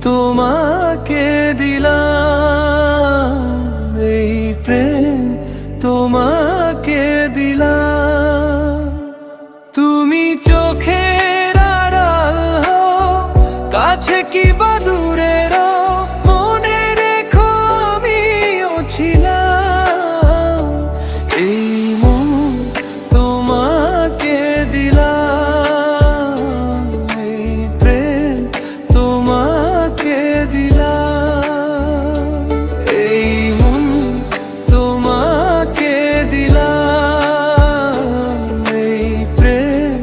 তোমাকে দিলাম এই প্রেম, তোমাকে দিলাম। তুমি চোখের আড়াল হও, কাছে কি বা দূরে রও, মনে রেখো আমিও ছিলাম। এই মন তোমাকে দিলাম, এই প্রেম তোমাকে দিলাম। এই মন তোমাকে দিলাম, এই প্রেম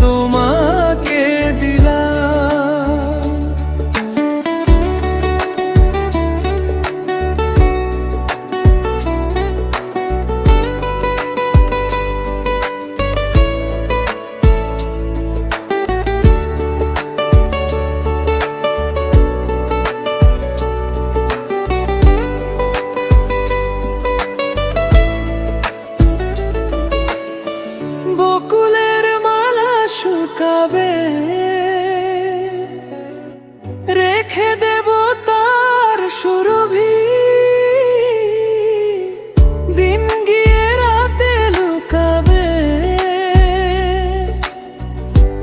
তোমাকে দিলাম। বকুলের মালা শুকাবে, রেখে দেব তার সুরভি। দিন গিয়ে রাতে লুকাবে,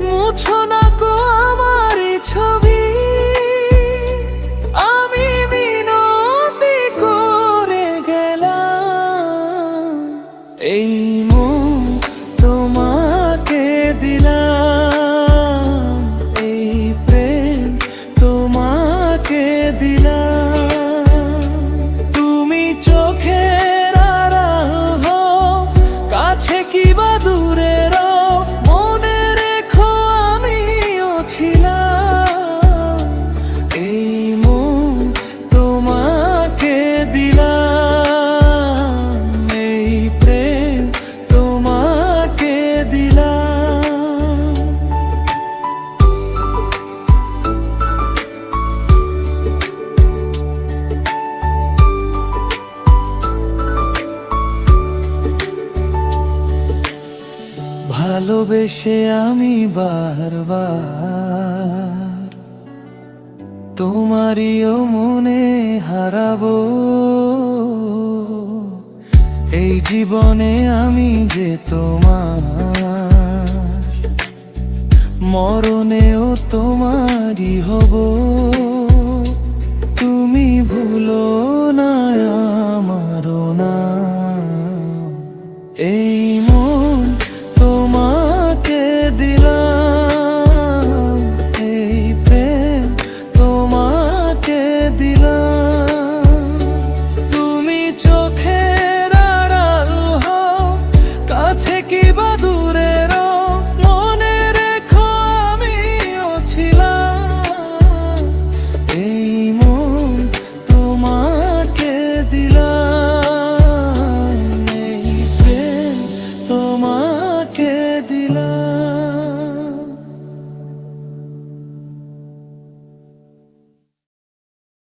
মুছো না গো আমার ছবি। আমি মিনতি করে গেলাম, এই মন তোমাকে দিলাম, এই প্রেম তোমাকে দিলাম। তুমি চোখের আড়াল হও, কাছে কি বা দূরে রও, মনে রেখো আমিও ছিলাম। এই মন তোমাকে দিলাম, এই প্রেম তোমাকে দিলাম। ভালোবেসে আমি বারবার তোমারিও মনে হারাবো। এই জীবনে আমি যে তোমার, মরণেও তোমারই হব। তুমি ভুলো না আমারও নাম। এই মন তোমাকে দিলাম, এই প্রেম তোমাকে দিলাম। তুমি চোখের আড়াল হও, কাছে কি বা